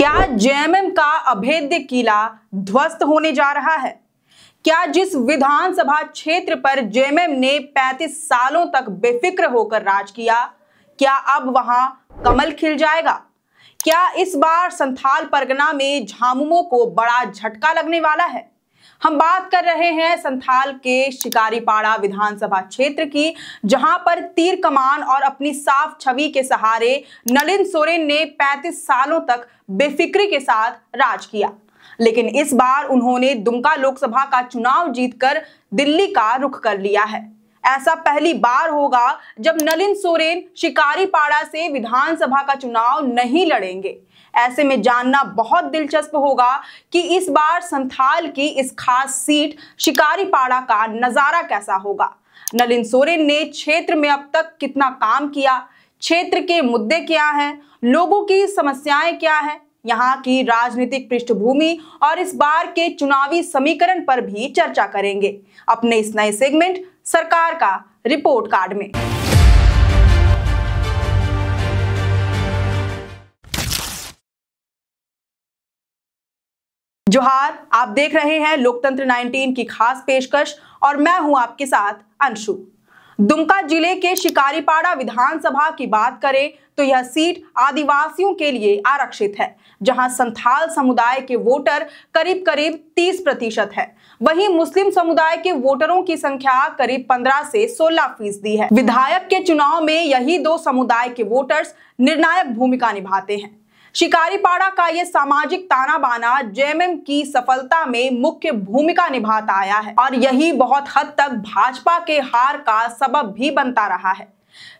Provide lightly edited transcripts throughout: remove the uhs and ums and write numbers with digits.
क्या जेएमएम का अभेद्य किला ध्वस्त होने जा रहा है? क्या जिस विधानसभा क्षेत्र पर जेएमएम ने 35 सालों तक बेफिक्र होकर राज किया, क्या अब वहां कमल खिल जाएगा? क्या इस बार संथाल परगना में झामुमो को बड़ा झटका लगने वाला है? हम बात कर रहे हैं संथाल के शिकारीपाड़ा विधानसभा क्षेत्र की, जहां पर तीर कमान और अपनी साफ छवि के सहारे नलिन सोरेन ने 35 सालों तक बेफिक्री के साथ राज किया। लेकिन इस बार उन्होंने दुमका लोकसभा का चुनाव जीतकर दिल्ली का रुख कर लिया है। ऐसा पहली बार होगा जब नलिन सोरेन शिकारीपाड़ा से विधानसभा का चुनाव नहीं लड़ेंगे। ऐसे में जानना बहुत दिलचस्प होगा कि इस बार संथाल की इस खास सीट शिकारीपाड़ा का नजारा कैसा होगा। नलिन सोरेन ने क्षेत्र में अब तक कितना काम किया, क्षेत्र के मुद्दे क्या हैं, लोगों की समस्याएं क्या हैं, यहाँ की राजनीतिक पृष्ठभूमि और इस बार के चुनावी समीकरण पर भी चर्चा करेंगे अपने इस नए सेगमेंट सरकार का रिपोर्ट कार्ड में। जोहार, आप देख रहे हैं लोकतंत्र 19 की खास पेशकश और मैं हूं आपके साथ अंशु। दुमका जिले के शिकारीपाड़ा विधानसभा की बात करें तो यह सीट आदिवासियों के लिए आरक्षित है, जहां संथाल समुदाय के वोटर करीब 30% है। वहीं मुस्लिम समुदाय के वोटरों की संख्या करीब 15 से 16% है। विधायक के चुनाव में यही दो समुदाय के वोटर्स निर्णायक भूमिका निभाते हैं। शिकारीपाड़ा का यह सामाजिक ताना बाना जेएमएम की सफलता में मुख्य भूमिका निभाता आया है और यही बहुत हद तक भाजपा के हार का सबब भी बनता रहा है।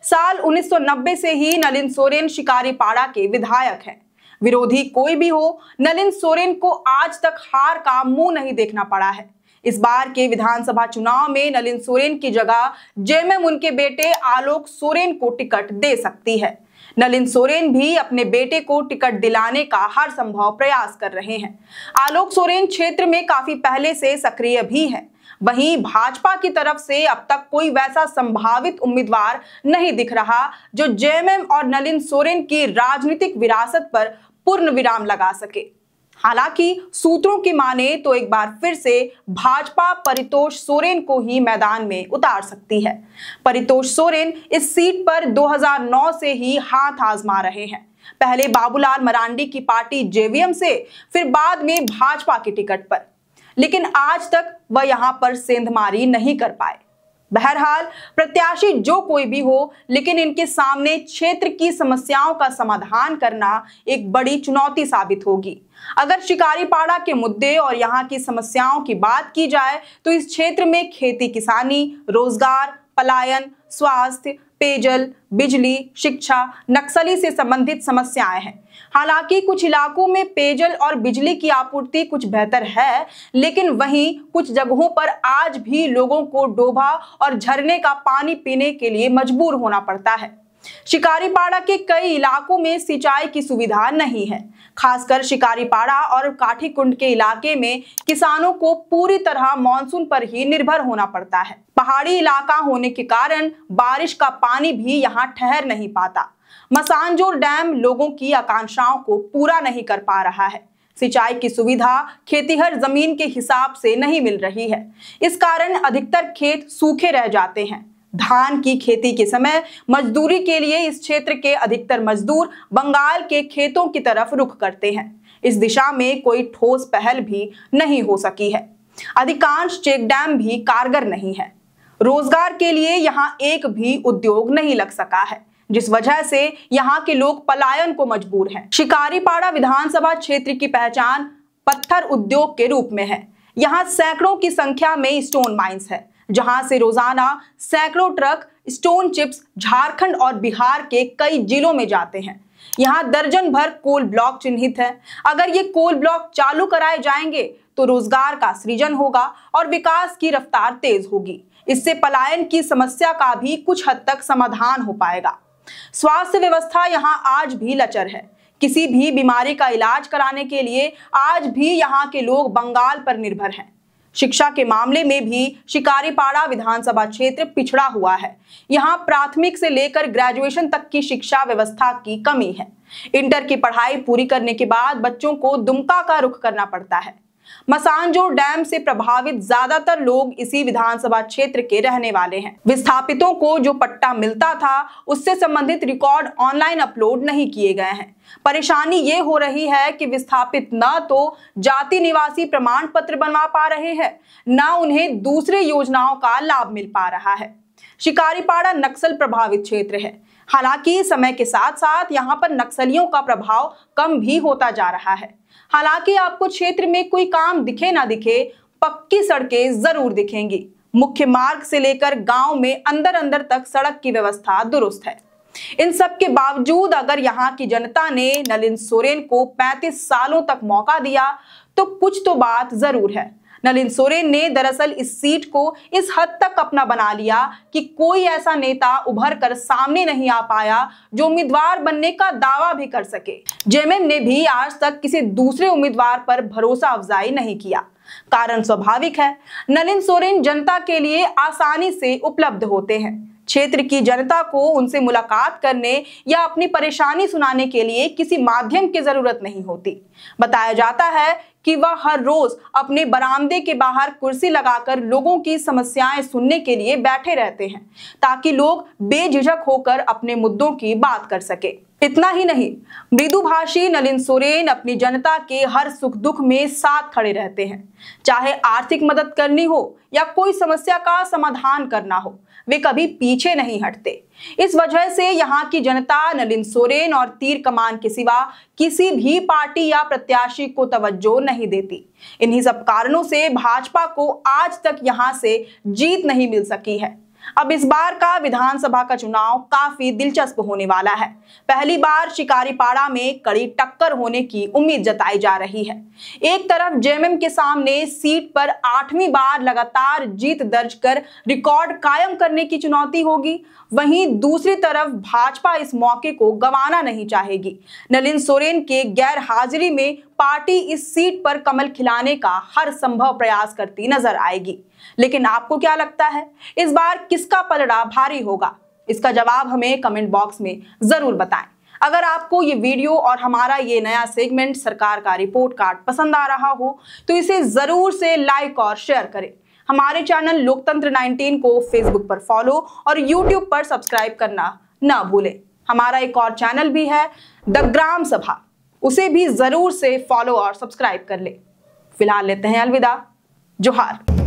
साल 1990 से ही नलिन सोरेन शिकारीपाड़ा के विधायक हैं। विरोधी कोई भी हो, नलिन सोरेन को आज तक हार का मुंह नहीं देखना पड़ा है। इस बार के विधानसभा चुनाव में नलिन सोरेन की जगह जेएमएम उनके बेटे आलोक सोरेन को टिकट दे सकती है। नलिन सोरेन भी अपने बेटे को टिकट दिलाने का हर संभव प्रयास कर रहे हैं। आलोक सोरेन क्षेत्र में काफी पहले से सक्रिय भी है। वहीं भाजपा की तरफ से अब तक कोई वैसा संभावित उम्मीदवार नहीं दिख रहा जो जेएमएम और नलिन सोरेन की राजनीतिक विरासत पर पूर्ण विराम लगा सके। हालांकि सूत्रों की माने तो एक बार फिर से भाजपा परितोष सोरेन को ही मैदान में उतार सकती है। परितोष सोरेन इस सीट पर 2009 से ही हाथ आजमा रहे हैं। पहले बाबूलाल मरांडी की पार्टी जेवीएम से, फिर बाद में भाजपा की टिकट पर, लेकिन आज तक वह यहां पर सेंधमारी नहीं कर पाए। बहरहाल प्रत्याशी जो कोई भी हो, लेकिन इनके सामने क्षेत्र की समस्याओं का समाधान करना एक बड़ी चुनौती साबित होगी। अगर शिकारीपाड़ा के मुद्दे और यहाँ की समस्याओं की बात की जाए तो इस क्षेत्र में खेती किसानी, रोजगार, पलायन, स्वास्थ्य, पेयजल, बिजली, शिक्षा, नक्सली से संबंधित समस्याएं हैं। हालांकि कुछ इलाकों में पेयजल और बिजली की आपूर्ति कुछ बेहतर है, लेकिन वहीं कुछ जगहों पर आज भी लोगों को डोभा और झरने का पानी पीने के लिए मजबूर होना पड़ता है। शिकारीपाड़ा के कई इलाकों में सिंचाई की सुविधा नहीं है। खासकर शिकारीपाड़ा और काठीकुंड के इलाके में किसानों को पूरी तरह मानसून पर ही निर्भर होना पड़ता है। पहाड़ी इलाका होने के कारण बारिश का पानी भी यहाँ ठहर नहीं पाता। मसानजोर डैम लोगों की आकांक्षाओं को पूरा नहीं कर पा रहा है। सिंचाई की सुविधा खेतीहर जमीन के हिसाब से नहीं मिल रही है। इस कारण अधिकतर खेत सूखे रह जाते हैं। धान की खेती के समय मजदूरी के लिए इस क्षेत्र के अधिकतर मजदूर बंगाल के खेतों की तरफ रुख करते हैं। इस दिशा में कोई ठोस पहल भी नहीं हो सकी है। अधिकांश चेक डैम भी कारगर नहीं है। रोजगार के लिए यहाँ एक भी उद्योग नहीं लग सका है, जिस वजह से यहाँ के लोग पलायन को मजबूर हैं। शिकारीपाड़ा विधानसभा क्षेत्र की पहचान पत्थर उद्योग के रूप में है। यहाँ सैकड़ों की संख्या में स्टोन माइंस है, जहां से रोजाना सैकड़ों ट्रक स्टोन चिप्स झारखंड और बिहार के कई जिलों में जाते हैं। यहाँ दर्जन भर कोल ब्लॉक चिन्हित है। अगर ये कोल ब्लॉक चालू कराए जाएंगे तो रोजगार का सृजन होगा और विकास की रफ्तार तेज होगी। इससे पलायन की समस्या का भी कुछ हद तक समाधान हो पाएगा। स्वास्थ्य व्यवस्था यहाँ आज भी लचर है। किसी भी बीमारी का इलाज कराने के लिए आज भी यहाँ के लोग बंगाल पर निर्भर हैं। शिक्षा के मामले में भी शिकारीपाड़ा विधानसभा क्षेत्र पिछड़ा हुआ है। यहाँ प्राथमिक से लेकर ग्रेजुएशन तक की शिक्षा व्यवस्था की कमी है। इंटर की पढ़ाई पूरी करने के बाद बच्चों को दुमका का रुख करना पड़ता है। मसानजोर डैम से प्रभावित ज्यादातर लोग इसी विधानसभा क्षेत्र के रहने वाले हैं। विस्थापितों को जो पट्टा मिलता था उससे संबंधित रिकॉर्ड ऑनलाइन अपलोड नहीं किए गए हैं। परेशानी ये हो रही है कि विस्थापित न तो जाति निवासी प्रमाण पत्र बनवा पा रहे हैं, न उन्हें दूसरे योजनाओं का लाभ मिल पा रहा है। शिकारीपाड़ा नक्सल प्रभावित क्षेत्र है। हालांकि समय के साथ साथ यहाँ पर नक्सलियों का प्रभाव कम भी होता जा रहा है। हालांकि आपको क्षेत्र में कोई काम दिखे ना दिखे, पक्की सड़कें जरूर दिखेंगी। मुख्य मार्ग से लेकर गांव में अंदर अंदर तक सड़क की व्यवस्था दुरुस्त है। इन सब के बावजूद अगर यहाँ की जनता ने नलिन सोरेन को 35 सालों तक मौका दिया तो कुछ तो बात जरूर है। नलिन सोरेन ने दरअसल इस सीट को इस हद तक अपना बना लिया कि कोई ऐसा नेता उभर कर सामने नहीं आ पाया जो उम्मीदवार बनने का दावा भी कर सके। जेएमएम ने भी आज तक किसी दूसरे उम्मीदवार पर भरोसा अफजाई नहीं किया। कारण स्वाभाविक है, नलिन सोरेन जनता के लिए आसानी से उपलब्ध होते हैं। क्षेत्र की जनता को उनसे मुलाकात करने या अपनी परेशानी सुनाने के लिए किसी माध्यम की जरूरत नहीं होती। बताया जाता है कि वह हर रोज अपने बरामदे के बाहर कुर्सी लगाकर लोगों की समस्याएं सुनने के लिए बैठे रहते हैं ताकि लोग बेझिझक होकर अपने मुद्दों की बात कर सके। इतना ही नहीं, मृदुभाषी नलिन सोरेन अपनी जनता के हर सुख दुख में साथ खड़े रहते हैं। चाहे आर्थिक मदद करनी हो या कोई समस्या का समाधान करना हो, वे कभी पीछे नहीं हटते। इस वजह से यहाँ की जनता नलिन सोरेन और तीर कमान के सिवा किसी भी पार्टी या प्रत्याशी को तवज्जो नहीं देती। इन्हीं सब कारणों से भाजपा को आज तक यहाँ से जीत नहीं मिल सकी है। अब इस बार का विधानसभा का चुनाव काफी दिलचस्प होने वाला है। पहली बार शिकारीपाड़ा में कड़ी टक्कर होने की उम्मीद जताई जा रही है। एक तरफ जेएमएम के सामने सीट पर 8वीं बार लगातार जीत दर्ज कर रिकॉर्ड कायम करने की चुनौती होगी, वहीं दूसरी तरफ भाजपा इस मौके को गंवाना नहीं चाहेगी। नलिन सोरेन के गैर हाजिरी में पार्टी इस सीट पर कमल खिलाने का हर संभव प्रयास करती नजर आएगी। लेकिन आपको क्या लगता है, इस बार किसका पलड़ा भारी होगा? इसका जवाब हमें कमेंट बॉक्स में जरूर बताएं। अगर आपको ये वीडियो और हमारा ये नया सेगमेंट सरकार का रिपोर्ट कार्ड पसंद आ रहा हो तो इसे जरूर से लाइक और शेयर करें। हमारे चैनल लोकतंत्र 19 को फेसबुक पर फॉलो और यूट्यूब पर सब्सक्राइब करना ना भूलें। हमारा एक और चैनल भी है द ग्राम सभा, उसे भी जरूर से फॉलो और सब्सक्राइब कर ले। फिलहाल लेते हैं अलविदा। जोहार।